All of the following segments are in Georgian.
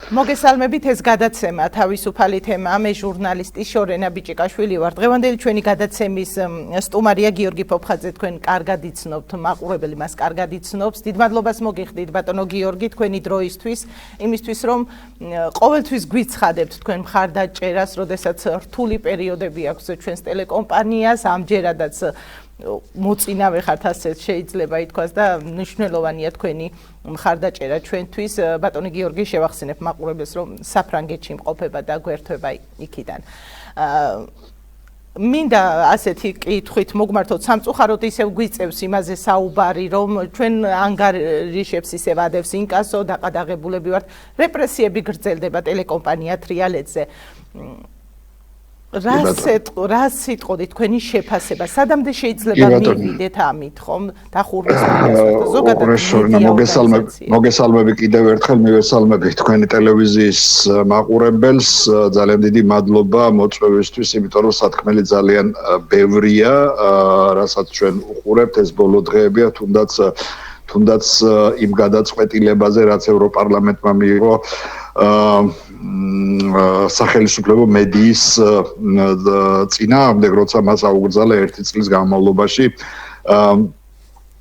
მოგესალმებით ეს გადაცემა თავისუფალი თემა მე ჟურნალისტი შორენა ბიჭიკაშვილი ვარ დღევანდელი ჩვენი გადაცემის სტუმარია გიორგი ფოფხაძე თქვენ კარგად იცნობთ მაყურებელი მას კარგად იცნობს დიდ მადლობას მოგიხდით ბატონო გიორგი თქვენი დროისთვის იმისთვის რომ ყოველთვის გვიცხადებთ თქვენ მხარდაჭერას როდესაც რთული პერიოდები აქვს ჩვენს ტელეკომპანიას ამჯერადაც მოწინავე ხართ ასე შეიძლება ითქვას და მნიშვნელოვანია თქვენი მხარდაჭერა ჩვენთვის ბატონი გიორგი შევახსენებ მაყურებელს რომ საფრანგეთში იმყოფება და გვერდება იქიდან მინდა ასეთი კითხვით მოგმართოთ სამწუხაროდ ისევ გვიწევს იმაზე საუბარი რომ ჩვენ ანგარიშებს ისევ ადევს ინკასო დაყადაღებულები ვართ რეპრესიები გრძელდება ტელეკომპანია თრიალეთზე რას სიტყოდით თქვენი შეფასება სადამდე შეიძლება მივიდეთ ამით ხომ დახურვის მოგესალმები კიდევ ერთხელ მივესალმები თქვენი ტელევიზიის მაყურებელს ძალიან დიდი მადლობა მოწვევისთვის იმიტომ რომ სათქმელი ძალიან ბევრია რასაც ჩვენ უყურებთ ეს ბოლო დღეებია თუნდაც იმ გადაწყვეტილებაზე რაც ევროპარლამენტმა მიიღო სახელმწიფო მედიის წინააღმდეგ როცა მას აუგრძალა 1 წლის განმავლობაში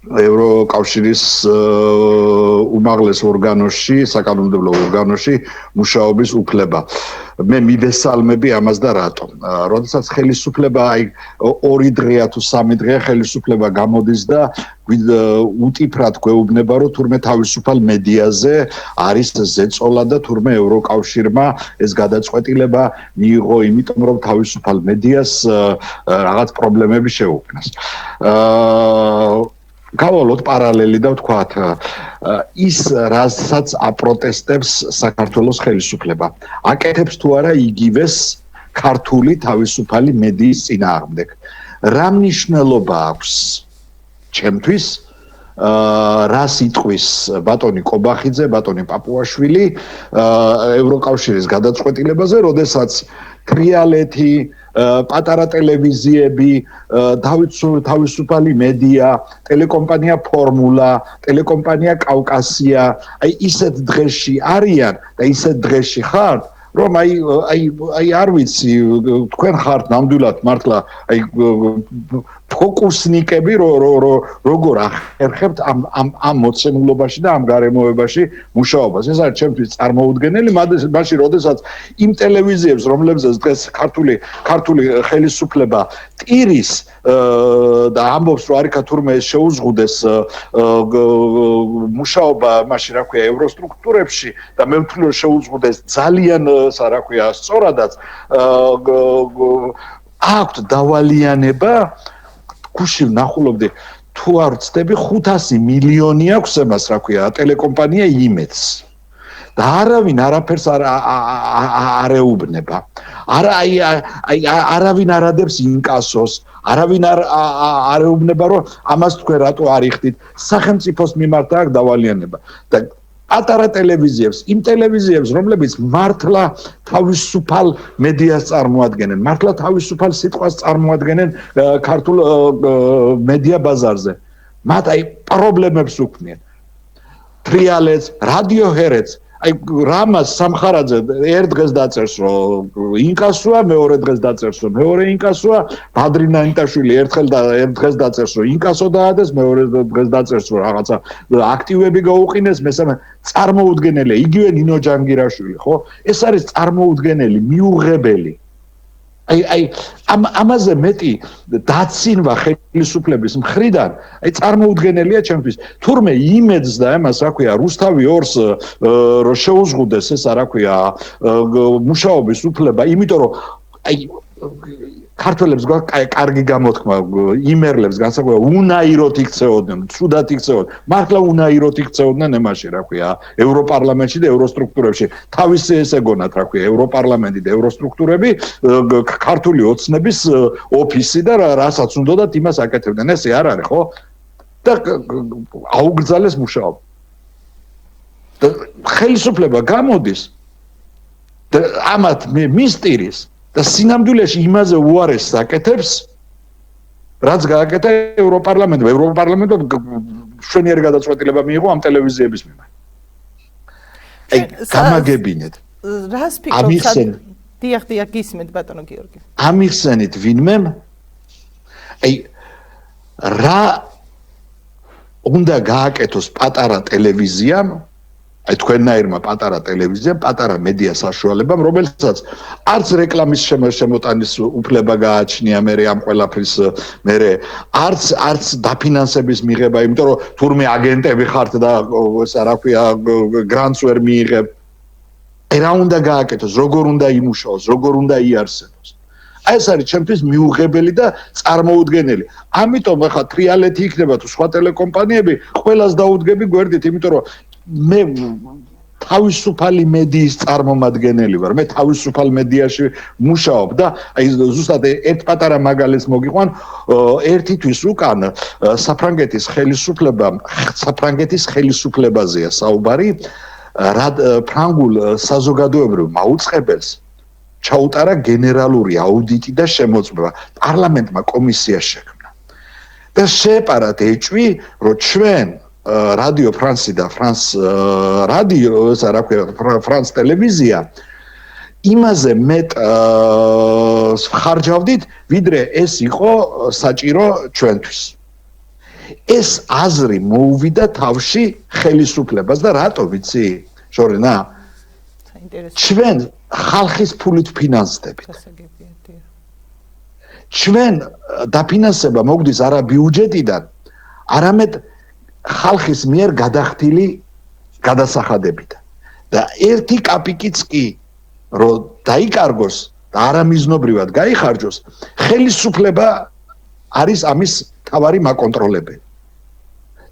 ევროკავშირის უმაღლეს ორგანოში, საკანონმდებლო ორგანოში მუშაობის უფლება. მე მივესალმები ამას და რატომ? როდესაც ხელისუფლება აი 2 დღეა თუ 3 დღეა ხელისუფლება გამოდის და უტიფრად გვეუბნება რომ თურმე თავისუფალ მედიაზე არის ზეწოლა და თურმე ევროკავშირმა ეს გადაწყვეტილება მიიღო იმიტომ რომ თავისუფალ მედიას რაღაც პრობლემები შეუქმნას. გავალოთ პარალელი და ვთქვათ ის რასაც აპროტესტებს საქართველოს ხელისუფლება აკეთებს თუ არა იგივეს ქართული თავისუფალი მედიის წინააღმდეგ რა მნიშვნელობა აქვს ჩემთვის რა სიტყვის ბატონი კობახიძე ბატონი პაპუაშვილი ევროკავშირის გადაწყვეტილებაზე როდესაც თრიალეთი პატარა ტელევიზიები, თავისუფალი მედია, ტელეკომპანია ფორმულა, ტელეკომპანია კავკასია, აი ისეთ დღეში არიან და ისეთ დღეში ხართ, რომ აი არ ვიცი, თქვენ ხართ ნამდვილად მართლა აი ფოკუსნიკები როგორ ახერხებთ ამ მოცემულობაში და ამ გარემოებაში მუშაობას. ეს არის ჩემთვის წარმოუდგენელი, მაშინ როდესაც იმ ტელევიზიებს, რომლებზეც დღეს ქართული ხელისუფლება ტირის და ამბობს, რომ არიქა თურმე შეუზღუდეს მუშაობა, მაშინ რა ქვია, ევროსტრუქტურებში და მე ვთვლი, რომ შეუზღუდეს ძალიან, რა ქვია, სწორადაც აქვთ დავალიანება გუში ვნახულობდი თუ არ ვცდები 500 მილიონი აქვს εμას რა ქვია ტელეკომპანია იმედს და არავინ არაფერს არ ეუბნება არავინ არ ადებს ინკასოს არავინ არ ეუბნება რომ ამას თქვენ რატო არ იხდით სახელმწიფოს მიმართ აქვს დავალიანება და პატარა ტელევიზიებს, იმ ტელევიზიებს, რომლებიც მართლა თავისუფალ მედიას წარმოადგენენ, მართლა თავისუფალ სიტყვას წარმოადგენენ ქართულ მედია ბაზარზე. მათ აი პრობლემებს უქმნიან. თრიალეთს, რადიო ჰერეთს, აი რამას სამხარაძე ერთ დღეს დაწერს რომ ინკასოა, მეორე დღეს დაწერს რომ მეორე ინკასოა, ბადრინა ინტაშვილი ერთ დღეს დაწერს რომ ინკასო დაადეს, მეორე დღეს დაწერს რომ რაღაცა აქტივები გაუყინეს, მესამე წარმოუდგენელია, იგივე ნინო ჯანგირაშვილი, ხო? ეს არის წარმოუდგენელი, მიუღებელი. აი ამაზე მეტი დაცინვა ხელისუფლების მხრიდან აი წარმოუდგენელია ჩემთვის თურმე იმედს და ამას რა ქვია რუსთავი 2-ს რო შეუზღუდეს ეს რა ქვია მუშაობის უფლება იმიტომ რომ აი ქართველებს გვაქვს კარგი გამოთქმა იმერლებს განსაკუთრებით უნაიროთ იქცეოდნენ ცუდად იქცეოდნენ მართლა უნაიროთ იქცეოდნენ ემაში რა ქვია ევროპარლამენტში და ევროსტრუქტურებში თავისი ესე გონათ რა ქვია ევროპარლამენტი და ევროსტრუქტურები ქართული ოცნების ოფისი და რასაც უნდათ იმას აკეთებდნენ ესე არ არის ხო და აუგრძალეს მუშაობა და ხელისუფლება გამოდის და ამათ მისტირის და სინამდვილეში იმაზე უარესს აკეთებს, რაც გააკეთა ევროპარლამენტმა. ევროპარლამენტმა მშვენიერი გადაწყვეტილება მიიღო ამ ტელევიზიების მიმართ. აი გამაგებინეთ რას ფიქრობთ დიახ გისმენთ ბატონო გიორგი ამიხსენით ვინმემ აი რა უნდა გააკეთოს პატარა ტელევიზიამ აი თქვენნაირმა პატარა ტელევიზიამ პატარა მედია საშუალებამ რომელსაც არც რეკლამის შემოტანის უფლება გააჩნია მე ამ ყველაფრის მე არც დაფინანსების მიღება იმიტომ რომ თურმე აგენტები ხართ და ესა რა ქვია გრანტს ვერ მიიღებ აი რა უნდა გააკეთოს როგორ უნდა იმუშაოს როგორ უნდა იარსებოს აი ეს არის ჩემთვის მიუღებელი და წარმოუდგენელი ამიტომ ახლა ტრიალეთი იქნება თუ სხვა ტელეკომპანიები ყველას დაუდგები გვერდით იმიტომ რომ მე თავისუფალი მედიის წარმომადგენელი ვარ მე თავისუფალ მედიაში მუშაობ და აი ზუსტად ერთ პატარა მაგალითს მოგიყვან ერთი თვის უკან საფრანგეთის ხელისუფლებაზეა საუბარი ფრანგულ საზოგადოებრივ მაუწყებელს ჩაუტარა გენერალური აუდიტი და შემოწმება პარლამენტმა კომისია შექმნა და შეეპარათ ეჭვი რომ ჩვენ რადიო ფრანსი და რადიო ესა რა ქვია ფრანს ტელევიზია იმაზე მეტ ხარჯავდით ვიდრე ეს იყო საჭირო ჩვენთვის ეს აზრი მოუვიდა თავში ხელისუფლებას და რატო ვიცი შორენა ჩვენ ხალხის ფულით ფინანსდებით ჩვენ დაფინანსება მოგდის არა ბიუჯეტიდან არამედ ხალხის მიერ გადახდილი გადასახადებიდან და ერთი კაპიკიც კი რომ დაიკარგოს და არამიზნობრივად გაიხარჯოს ხელისუფლება არის ამის თავარი მაკონტროლებელი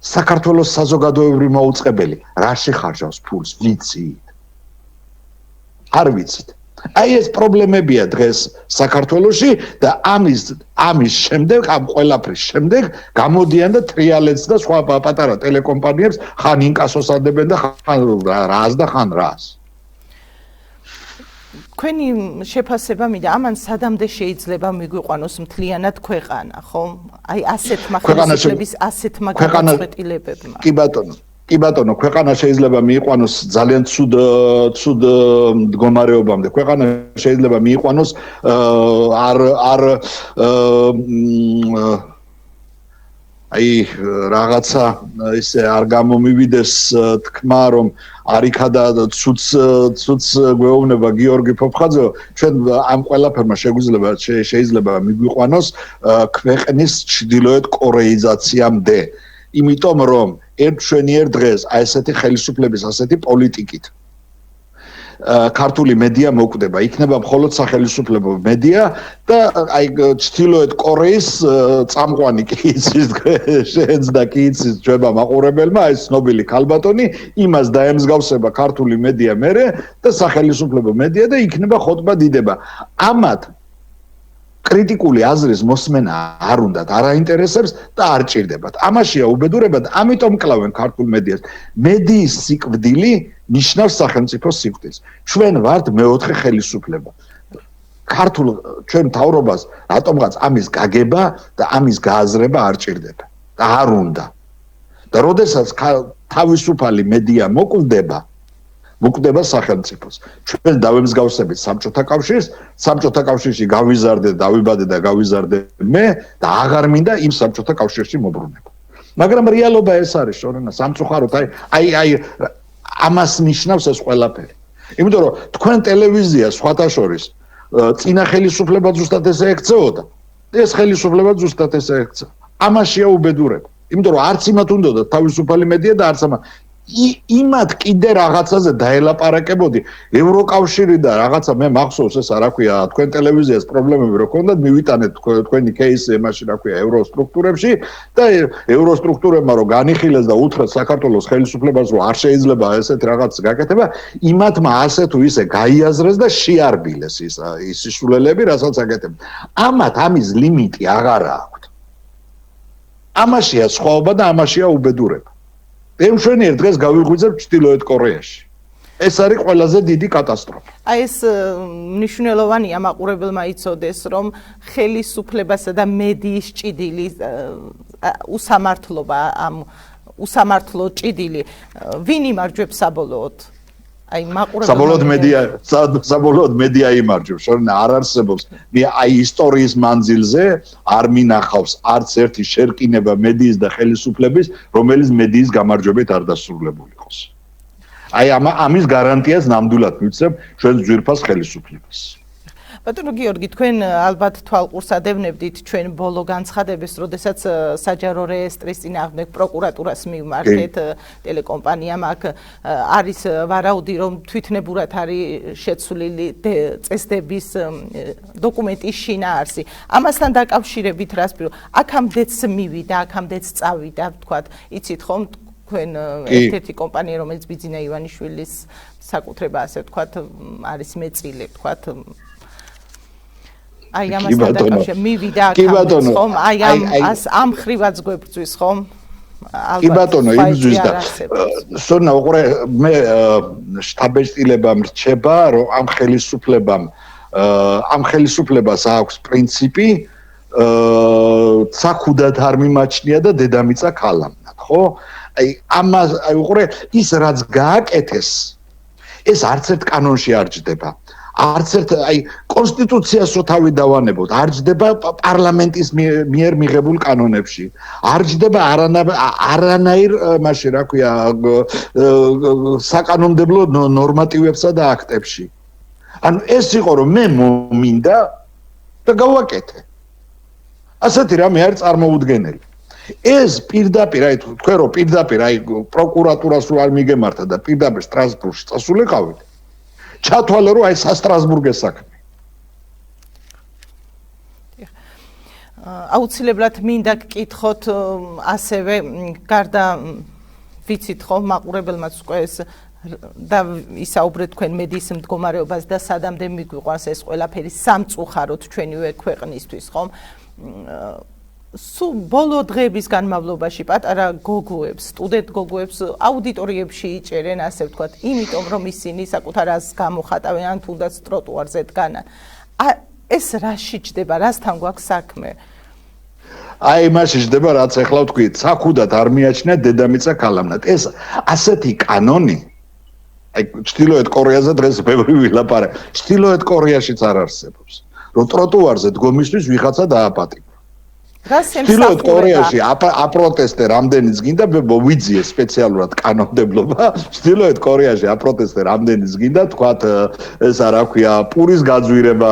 საქართველოს საზოგადოებრივი მაუწყებელი რაში ხარჯავს ფულს ვიცით არ ვიცით აი ეს პრობლემებია დღეს საქართველოში და ამის შემდეგ ამ ყველაფრის შემდეგ გამოდიან და ტრიალეთს და სხვა პატარა ტელეკომპანიებს ხან ინკასოს ადებენ და ხან რას თქვენი შეფასება მინდა ამან სადამდე შეიძლება მიგვიყვანოს მთლიანად ქვეყანა ხო აი ასეთმა ხელისუფლების ასეთმა გადაწყვეტილებებმა კი ბატონო ქვეყანა შეიძლება მიიყვანოს ძალიან ცუდ მდგომარეობამდე ქვეყანა შეიძლება მიიყვანოს აი რაღაცა ისე არ გამომივიდეს თქმა რომ არიქა და ცუც გვეუბნება გიორგი ფოფხაძე ჩვენ ამ ყველაფერმა შეიძლება მიგვიყვანოს ქვეყნის ჩრდილოეთ კორეიზაციამდე იმიტომ რომ ერთშვენიერ დღეს აი ესეთი ხელისუფლების ასეთი პოლიტიკით ქართული მედია მოკვდება იქნება მხოლოდ სახელისუფლებო მედია და აი ჩრდილოეთ კორეის წამყვანი კი იცის შენს და კი იცის ჩვენმა მაყურებელმა ეს ცნობილი ქალბატონი იმას დაემსგავსება ქართული მედია მერე და სახელისუფლებო მედია და იქნება ხოტბა დიდება ამათ კრიტიკული აზრის მოსმენა არ უნდათ, არ აინტერესებს და არ ჭირდებათ. ამაშია უბედურება და ამიტომ კლავენ ქართულ მედიას. მედიის სიკვდილი ნიშნავს სახელმწიფოს სიკვდილს. ჩვენ ვართ მეოთხე ხელისუფლება. ქართულ ჩვენ მთავრობას რატომღაც ამის გაგება და ამის გააზრება არ ჭირდება და არ უნდა. და როდესაც თავისუფალი მედია მოკვდება სახელმწიფოს. ჩვენ დავემსგავსებით საბჭოთა კავშირს, საბჭოთა კავშირში გავიზარდე, დავიბადე და გავიზარდე მე და აღარ მინდა იმ საბჭოთა კავშირში მობრუნება. მაგრამ რეალობა ეს არის, შორენა, სამწუხაროდ, აი ამას ნიშნავს ეს ყველაფერი. იმიტომ რომ თქვენ ტელევიზია სხვათა შორის წინა ხელისუფლება ზუსტად ესე ექცეოდა. ეს ხელისუფლება ზუსტად ესე ექცა. ამაშია უბედურება. იმიტომ რომ არც იმათ უნდოდა თავისუფალი მედია და არც იმათ კიდე რაღაცაზე დაელაპარაკებოდი ევროკავშირი და რაღაცა მე მახსოვს ეს რა ქვია თქვენ ტელევიზიას პრობლემები რო ქონდათ მივიტანეთ თქვენი кейსი იმაში რა ქვია ევროსტრუქტურებში და ევროსტრუქტურებმა რო განიხილეს და უთხრეს საქართველოს ხელისუფლებას რომ არ შეიძლება ესეთ რაღაც გაკეთება იმათმა ასე თუ ისე გაიაზრეს და შეარბილეს ის სისულელები რასაც აკეთებენ ამათ ამის ლიმიტი აღარ აქვს ამაშია სხვაობა და ამაშია უბედურება ემშვენიერ დღეს გავიღვიძებ ჩრდილოეთ კორეაში. ეს არის ყველაზე დიდი კატასტროფა. აი ეს მნიშვნელოვანია მაყურებელმა იცოდეს, რომ ხელისუფლებასა და მედიის ჭიდილი უსამართლობა ამ უსამართლო ჭიდილი ვინ იმარჯვებს საბოლოოდ? აი საბოლოოდ მედია იმარჯვებს, რომ არ არსებობს აი ისტორიის მანძილზე არ მინახავს არც ერთი შერკინება მედიის და ხელისუფლების, რომელიც მედიის გამარჯვებით არ დასრულებული იყოს. აი ამის გარანტიას ნამდვილად მივცემ ჩვენ ძვირფას ხელისუფლებას. ბატონო გიორგი, თქვენ ალბათ თვალყურს ადევნებდით ჩვენ ბოლო განცხადებას, როდესაც საჯარო რეესტრის წინააღმდეგ პროკურატურას მივმართეთ ტელეკომპანიამ აქ არის ვარაუდი, რომ თვითნებურად არის შეცვლილი წესდების დოკუმენტის შინაარსი. ამასთან დაკავშირებით რას ვთქვი, აქამდეც მივიდა, აქამდეც წავიდა, ვთქვათ, იცით ხომ თქვენ ერთ-ერთი კომპანია, რომელიც ბიძინა ივანიშვილის საკუთრება, ასე ვთქვათ, არის მეწილი, ვთქვათ, აი ამასთან დაკავშირებით მივიდა აქამდე ხომ აი ამ ხრივაც გვებრძვის ხომ კი ბატონო იბრძვის და სონა უყურე მე შტაბეჭდილებამ რჩება რომ ამ ხელისუფლებას აქვს პრინციპი ცახუდად არ მიმაჩნია და დედამიწა ქალამდე ხო აი ამას აი უყურე ის რაც გააკეთეს ეს არც ერთ კანონში არ ჯდება არც ერთ აი კონსტიტუციას რო თავი დავანებოთ არ ჯდება პარლამენტის მიერ მიღებულ კანონებში არ ჯდება არანაირ მაშინ რა ქვია საკანონმდებლო ნორმატივებსა და აქტებში ანუ ეს იყო რომ მე მომინდა და გავაკეთე ასეთი რამე არის წარმოუდგენელი ეს პირდაპირ აი თქვენ რომ პირდაპირ აი პროკურატურას რო არ მიგემართა და პირდაპირ სტრასბურგში წასულიყავით ჩათვალე რომ აი სასტრასბურგეს საქმე. აუცილებლად მინდა გკითხოთ ასევე გარდა ვიცით ხო მაყურებელმაც უკვე ეს და ისაუბრეთ თქვენ მედიის მდგომარეობას და სადამდე მიგვიყვანს ეს ყველაფერი სამწუხაროდ ჩვენივე ქვეყნისთვის ხომ სულ ბოლო დღეების განმავლობაში პატარა გოგოებს, სტუდენტ გოგოებს აუდიტორიებში იჭერენ, ასე ვთქვათ, იმიტომ რომ ისინი საკუთარ აზრს გამოხატავენ, ან თუნდაც ტროტუარზე დგანან. ეს რაში ჯდება, რასთან გვაქვს საქმე? აი იმაში ჯდება, რაც ახლა ვთქვი, ცახუდად არ მიაჩნია დედამიწა ქალამდე. ეს ასეთი კანონი აი ჩრდილოეთ კორეაზე დღეს ბევრი ვილაპარაკ. ჩრდილოეთ კორეაშიც არ არსებობს. რომ ტროტუარზე დგომისთვის ვიღაცა დააპატიმრა. ჩრდილოეთ კორეაში აპროტესტე რამდენიც გინდა ვიძიე სპეციალურად კანონმდებლობა ჩრდილოეთ კორეაში აპროტესტე რამდენიც გინდა თქვათ ესა რა ქვია პურის გაძვირება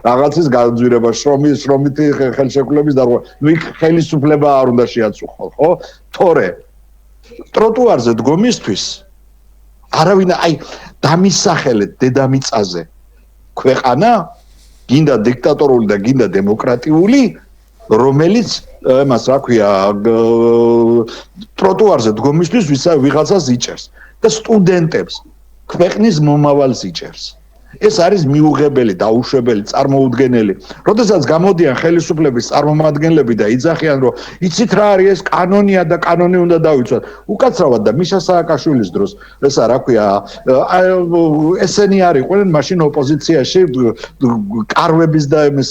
რაღაცის გაძვირება შრომითი ხელშეკრულების დარღვევა ნუ იქ ხელისუფლება არ უნდა შეაწუხო ხო თორე ტროტუარზე დგომისთვის არავინ აი დამისახელეთ დედამიწაზე ქვეყანა გინდა დიქტატორული და გინდა დემოკრატიული, რომელიც მას რა ქვია, ტროტუარზე დგომისთვის ვიღაცას იჭერს და სტუდენტებს ქვეყნის მომავალს იჭერს. ეს არის მიუღებელი, დაუშვებელი, წარმოუდგენელი. როდესაც გამოდიან ხელისუფლების წარმომადგენლები და იძახიან, რომ იცით რა არის ეს კანონია და კანონი უნდა დავიცვათ. უკაცრავად და მიშა სააკაშვილის დროს, ესა რა ქვია, ესენი არიყვნენ მაშინ ოპოზიციაში კარვების და ეს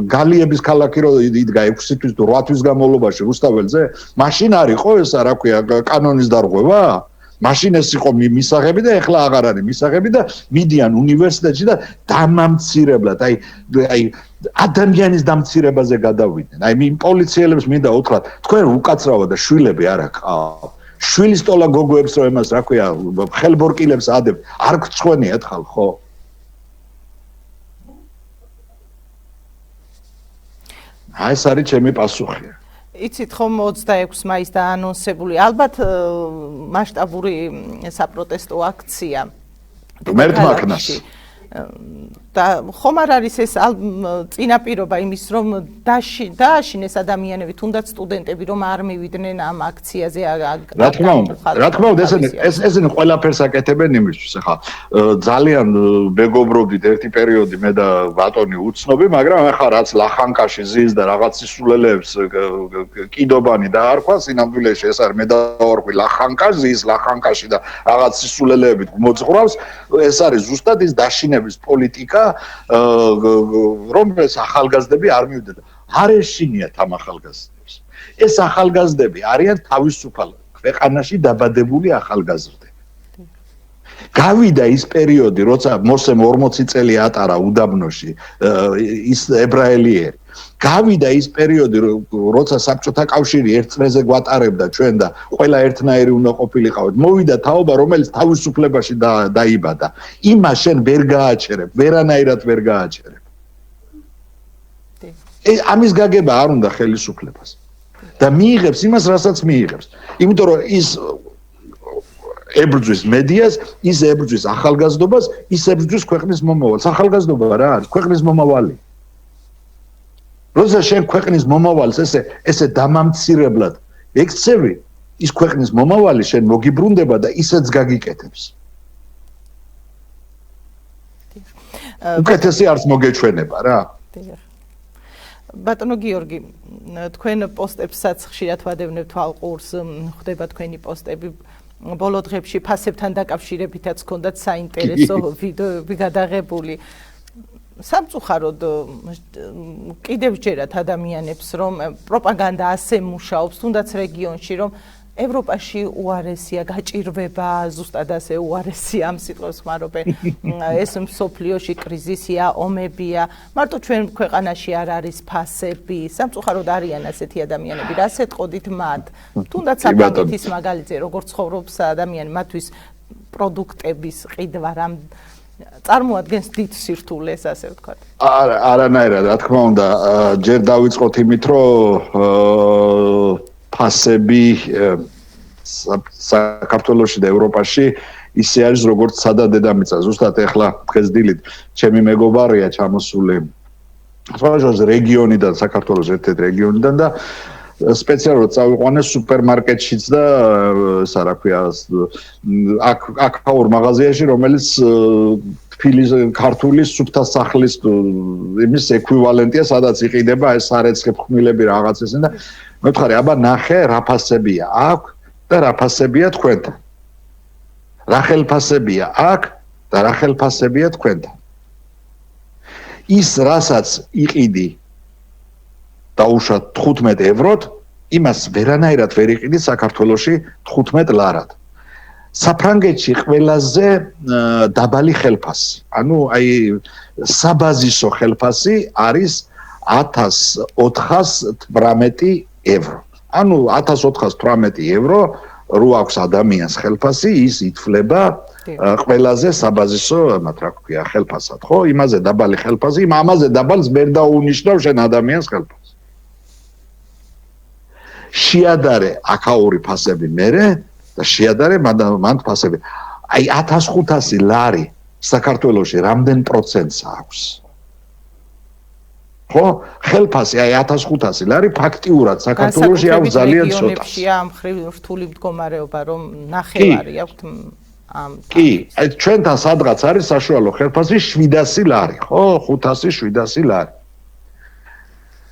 გალიების ქალაქი რო იდგა 6 თვის თუ 8 თვის განმავლობაში რუსთაველზე, მაშინ არისო ესა რა ქვია, კანონის დარღვევა? მაშინ ეს იყო მისაღები და ეხლა აღარ არის მისაღები და მიდიან უნივერსიტეტში და დამამცირებლად აი ადამიანის დამცირებაზე გადავიდნენ. აი იმ პოლიციელებს მინდა უთხრათ, თქვენ უკაცრავად და შვილები არ აქვს. შვილის ტოლა გოგოებს რო ემას რა ქვია, ხელბორკილებს ადებთ, არ გწვენიათ ხალ ხო? აი ეს არის ჩემი პასუხი. იცით ხომ 26 მაისს დაანონსებული ალბათ მასშტაბური საპროტესტო აქცია მერტმაკნას და ხომ არ არის ეს წინაპირობა იმის რომ დააშინეს ადამიანები თუნდაც სტუდენტები რომ არ მივიდნენ ამ აქციაზე რა თქმა უნდა ესენი ყველაფერს აკეთებენ იმისთვის ახლა ძალიან მეგობრობდით ერთი პერიოდი მე და ბატონი უცნობი მაგრამ ახლა რაც ლახანკაში ზის და რაღაც სისულელეებს კიდობანი დაარქვა სინამდვილეში ეს არის მე დავარქვი ლახანკაში ზის ლახანკაში და რაღაც სისულელეებით მოძღვრავს ეს არის ზუსტად ის დაშინების პოლიტიკა რომელს ახალგაზრდები არ მივიდნენ. არ ეშინიათ ამ ახალგაზრდებს. ეს ახალგაზრდები არიან თავისუფალ ქვეყანაში დაბადებული ახალგაზრდები. გავიდა ის პერიოდი, როცა მოსემ 40 წელი ატარა უდაბნოში ის ებრაელიერი. გავიდა ის პერიოდი, როცა საბჭოთა კავშირი ერთ წრეზე გვატარებდა ჩვენ და ყველა ერთნაირი უნდა ყოფილიყავით. მოვიდა თაობა, რომელიც თავისუფლებაში დაიბადა. იმას შენ ვერ გააჩერებ, ვერანაირად ვერ გააჩერებ. ამის გაგება არ უნდა ხელისუფლებას. და მიიღებს იმას, რასაც მიიღებს. იმიტომ რომ ის ებრძვის მედიას, ის ებრძვის ახალგაზრდობას, ის ებრძვის ქვეყნის მომავალს. ახალგაზრდობა რა არის? ქვეყნის მომავალი. როცა შენ ქვეყნის მომავალს ესე დამამცირებლად ექცევი, ის ქვეყნის მომავალი შენ მოგიბრუნდება და ისეც გაგიკეთებს. უკეთესი არც მოგეჩვენება რა. ბატონო გიორგი, თქვენ პოსტებსაც ხშირად ვადევნებთ ალყურს, ხდება თქვენი პოსტები ბოლო დღეებში ფასებთან დაკავშირებითაც ჰქონდათ საინტერესო ვიდეოები გადაღებული. სამწუხაროდ კიდევ ჯერათ ადამიანებს, რომ პროპაგანდა ასე მუშაობს, თუნდაც რეგიონში, რომ ევროპაში უარესია გაჭირვება, ზუსტად ასე უარესია ამ სიტყვებს ხმარობენ. ეს მსოფლიოში კრიზისია, ომებია, მარტო ჩვენ ქვეყანაში არ არის ფასები. სამწუხაროდ არიან ასეთი ადამიანები, რას ეთყოდით მათ? თუნდაც საფრანგეთის მაგალითზე, როგორ ცხოვრობს ადამიანი, მათთვის პროდუქტების ყიდვა რამ წარმოადგენს დიდ სირთულეს, ასე ვთქვათ. არანაირად, რა თქმა უნდა, ჯერ დავიწყოთ იმით, რომ ფასები საქართველოში და ევროპაში ისე არის, როგორც სადა დედამიწა. ზუსტად ეხლა დღესდილით ჩემი მეგობარია ჩამოსული სხვადასხვა რეგიონიდან, საქართველოს ერთ-ერთ რეგიონიდან და სპეციალურად წავიყვანეს სუპერმარკეტშიც და ისა რა ქვია აქაურ მაღაზიაში, რომელიც თბილის ქართული სუფთა სახლის იმის ეკვივალენტია, სადაც იყიდება ეს სარეცხებ ხმილები რაღაცას და მეთქარი, აბა ნახე რა ფასებია აქ და რა ფასებია თქვენთან. რა ხელფასებია აქ და რა ხელფასებია თქვენთან. ის რასაც იყიდი დაუშვათ 15 ევროთ, იმას ვერანაირად ვერ იყიდი საქართველოში 15 ლარად. საფრანგეთში ყველაზე დაბალი ხელფასი, ანუ აი საბაზისო ხელფასი არის 1418 евро. ანუ 1418 евро რო აქვს ადამიანს ხელფასი, ის ითვლება ყველაზე საბაზისო, რა ქვია, ხელფასად, ხო? იმაზე დაბალი ხელფასი, ამაზე დაბალს ვერ დაუნიშნავ შენ ადამიანს ხელფასს. შეადარე აქაური ფასები მერე და შეადარე მან ფასები. აი 1500 ლარი საქართველოში რამდენ პროცენტს აქვს? ხო, ხელფასი აი 1500 ლარი ფაქტიურად საქართველოში აქვს ძალიან ცოტა. ამ რთული მდგომარეობა, რომ ნახევარი აქვთ ამ. კი, აი ჩვენთან სადღაც არის საშუალო ხელფასი 700 ლარი, ხო, 500-700 ლარი.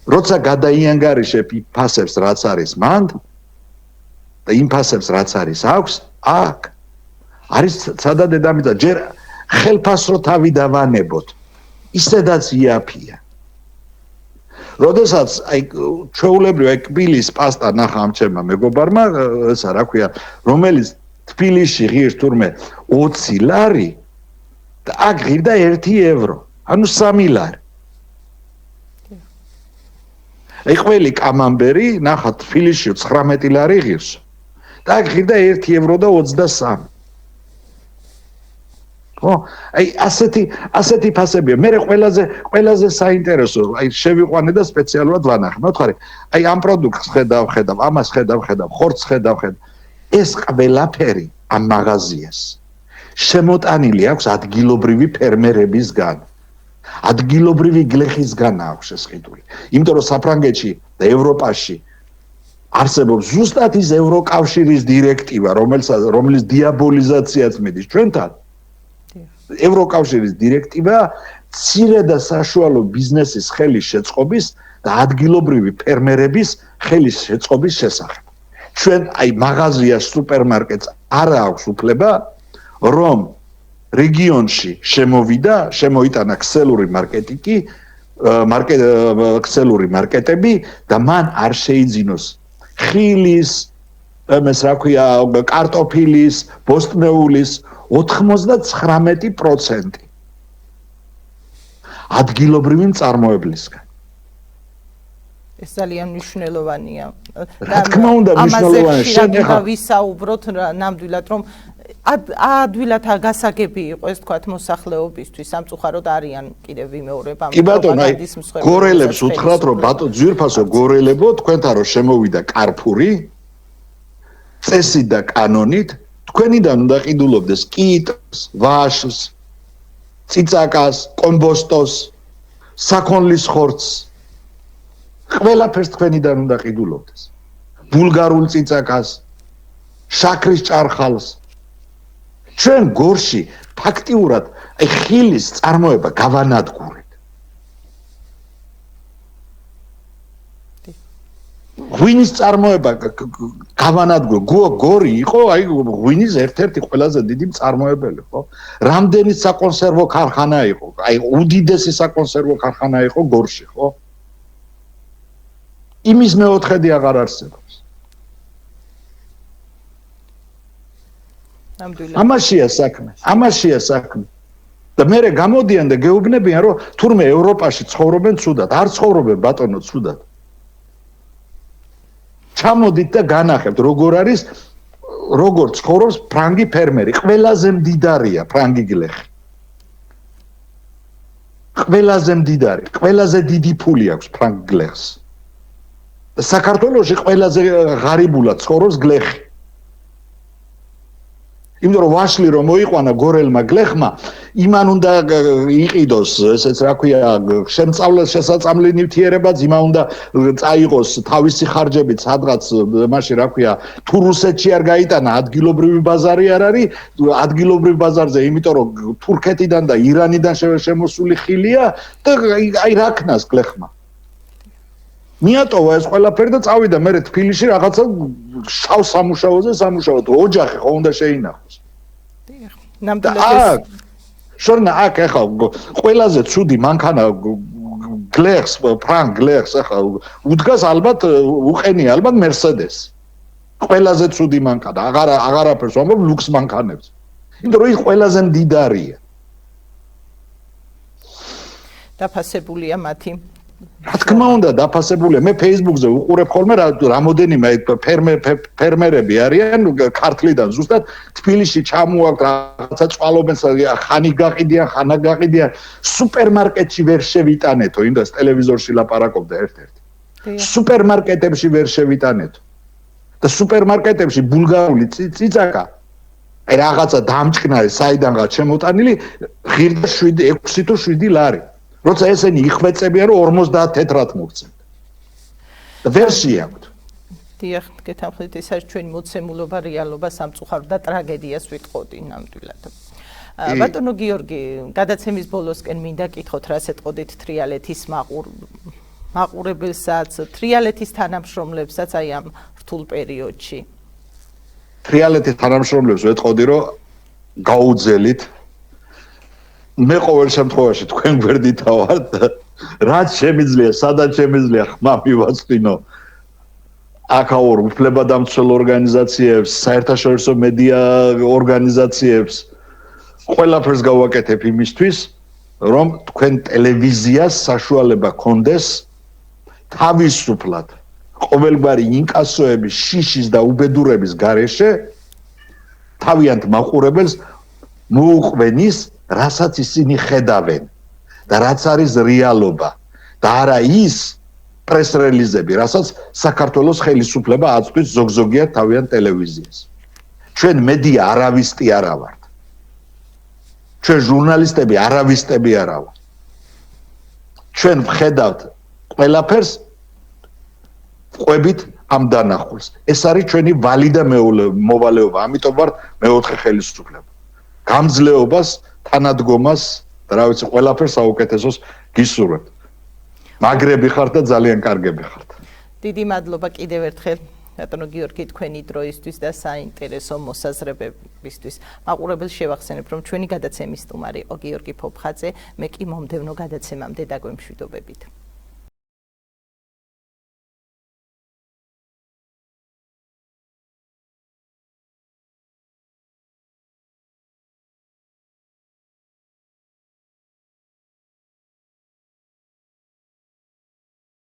როცა გადაიანგარიშებ ფასებს რაც არის მანდ და იმ ფასებს რაც არის აქვს, აქ არის სადა დედამიწა, ჯერ ხელფასს რო თავი დავანებოთ, ისედაც იაფია. როდესაც აი ჩვეულებრივ აი კბილის პასტა ნახა ამ ჩემმა მეგობარმა, ესა რა ქვია, რომელიც თბილისში ღირს თურმე 20 ლარი და აქ ღირდა 1 евро, ანუ 3 ლარი. აი ყველი კამამბერი ნახა თბილისში 19 ლარი ღირს და აქ ღირდა 1 евро და 23. ხო, აი ასეთი ფასებია. მე ყველაზე საინტერესო, აი შევიყვანე და სპეციალურად ვანახე. მოთხარი, აი ამ პროდუქტს ხედავ, ამას ხედავ, ხორცს ხედავ. ეს ყველაფერი ამ მაღაზიას შემოტანილი აქვს ადგილობრივი ფერმერებისგან. ადგილობრივი გლეხისგან აქვს ეს ყიდული. იმიტომ რომ საფრანგეთში და ევროპაში არსებობს ზუსტად ის ევროკავშირის დირექტივა, რომლის დიაბოლიზაციაც მიდის ჩვენთან. ევროკავშირის დირექტივა მცირე და საშუალო ბიზნესის ხელის შეწყობის და ადგილობრივი ფერმერების ხელის შეწყობის შესახებ. ჩვენ აი მაღაზიას, სუპერმარკეტს არ აქვს უფლება, რომ რეგიონში შემოიტანა ქსელური ქსელური მარკეტები და მან არ შეიძინოს ხილის, რა ქვია, კარტოფილის, ბოსტნეულის, 99% ადგილობრივი მწარმოებლისგან. ეს ძალიან მნიშვნელოვანია. რა თქმა უნდა, მნიშვნელოვანია. შენ ახლა ვისაუბროთ ნამდვილად რომ ადვილად გასაგები იყო ეს თქვათ მოსახლეობისთვის სამწუხაროდ არიან კიდევ ვიმეორებ ამ პროპაგანდის მსხვერპლებს. გორელებს უთხრათ რომ ბატონ ძვირფასო გორელებო თქვენთან რომ შემოვიდა კარფური წესით და კანონით თქვენიდან უნდა ყიდულობდეს კიტს, ვაშლს, ციცაკას, კომბოსტოს, საქონლის ხორცს ყველაფერს თქვენიდან უნდა ყიდულობდეს. ბულგარულ ციცაკას, შაქრის ჭარხალს. ჩვენ გორში ფაქტიურად ხილის წარმოება გავანადგურეთ. ღვინის წარმოება გავანადგურეთ. გორი იყო აი ღვინის ერთ-ერთი ყველაზე დიდი მწარმოებელი, ხო? რამდენი საკონსერვო ქარხანა იყო? აი უდიდესი საკონსერვო ქარხანა იყო გორში, ხო? იმის მეოთხედი აღარ არსებობს. ამაშია საქმე. და მე გამოდიან და გეუბნებიან რომ თურმე ევროპაში ცხოვრობენ ცუდად, არ ცხოვრობენ ბატონო ცუდად. ჩამოდით და განახებთ როგორ ცხოვრობს ფრანგი ფერმერი, ყველაზე მდიდარია ფრანგი გლეხი. ყველაზე მდიდარი, ყველაზე დიდი ფული აქვს ფრანგი გლეხს. საქართველოში ყველაზე ღარიბულად ცხოვრობს გლეხი. იმიტომ რომ ვაშლი რომ მოიყვანა გორელმა გლეხმა, იმან უნდა იყიდოს, ესეც რა ქვია, შესაწამლი ნივთიერებაც, იმან უნდა წაიღოს თავისი ხარჯებით სადღაც, მაშინ რა ქვია, თუ რუსეთში არ გაიტანა, ადგილობრივი ბაზარი არ არის, ადგილობრივ ბაზარზე, იმიტომ რომ თურქეთიდან და ირანიდან შემოსული ხილია და აი რა ქნას გლეხმა. მიატოვა ეს ყველაფერი და წავიდა მე თბილისში რაღაცა შავ სამუშაოზე სამუშაოდ ოჯახი ხო უნდა შეინახოს. ნამდვილად შორნა აქ ახლა ყველაზე ცუდი მანქანა გლეხს ფრანგ გლეხს ახლა უდგას ალბათ უყენია ალბათ Mercedes. ყველაზე ცუდი მანქანა აღარაფერს ვამბობ ლუქს მანქანებს. იმიტომ რომ ის ყველაზე მდიდარია. დაფასებულია მათი რა თქმა უნდა დაფასებულია. მე Facebook-ზე უყურებ ხოლმე რამოდენიმე ფერმერები არიან ქართლიდან ზუსტად თბილისში ჩამოაქვთ რაღაცა წვალობენ ხანი გაყიდიან, ხანა გაყიდიან, სუპერმარკეტში ვერ შევიტანეთო, იმდას ტელევიზორში ლაპარაკობდა ერთ-ერთი. სუპერმარკეტებში ვერ შევიტანეთო. და სუპერმარკეტებში ბულგარული ციცაკა აი რაღაცა დამჭკნარი საიდანღაც შემოტანილი ღირდა 6 თუ 7 ლარი. როცა ესენი იხვეწებიან რომ 50 თეთრად მოგცემთ. და ვერსია აქვთ. დიახ, გეთანხმდით, ეს არის ჩვენი მოცემულობა, რეალობა, სამწუხარო და ტრაგედიას ვიტყოდი ნამდვილად. ბატონო გიორგი, გადაცემის ბოლოსკენ მინდა კითხოთ, რას ეტყოდით თრიალეთის მაყურებელსაც, თრიალეთის თანამშრომლებსაც აი ამ რთულ პერიოდში. თრიალეთის თანამშრომლებს ვეტყოდი, რომ გაუძელით მე ყოველ შემთხვევაში თქვენ გვერდითა ვარ და რაც შემიძლია, სადაც შემიძლია ხმა მივაწვინო აკაურ უფლებადამცველ ორგანიზაციებს, საერთაშორისო მედია ორგანიზაციებს, ყველაფერს გავაკეთებ იმისთვის, რომ თქვენ ტელევიზიას საშუალება გქონდეს თავისუფლად ყოველგვარი ინკასოების, შიშის და უბედურების გარეშე თავიანთ მაყურებელს მოუყვენის რასაც ისინი ხედავენ და რაც არის რეალობა და არა ის პრეს-რელიზები, რასაც საქართველოს ხელისუფლება აწვდის ზოგზოგიათ თავიანთ ტელევიზიას. ჩვენ მედია არავისტი არა ვართ. ჩვენ ჟურნალისტები არავისტები არა ვართ. ჩვენ ვხედავთ ყველაფერს ყვებით ამ დანახულს. ეს არის ჩვენი ვალი და მოვალეობა, ამიტომ ვართ მეოთხე ხელისუფლება. გამძლეობას თანადგომას და რა ვიცი ყველაფერს საუკეთესოს გისურვებთ. მაგრები ხართ და ძალიან კარგები ხართ. დიდი მადლობა კიდევ ერთხელ ბატონო გიორგი თქვენი დროისთვის და საინტერესო მოსაზრებებისთვის. მაყურებელს შევახსენებ რომ ჩვენი გადაცემის სტუმარი იყო გიორგი ფოფხაძე, მე კი მომდევნო გადაცემამდე დაგვემშვიდობებით.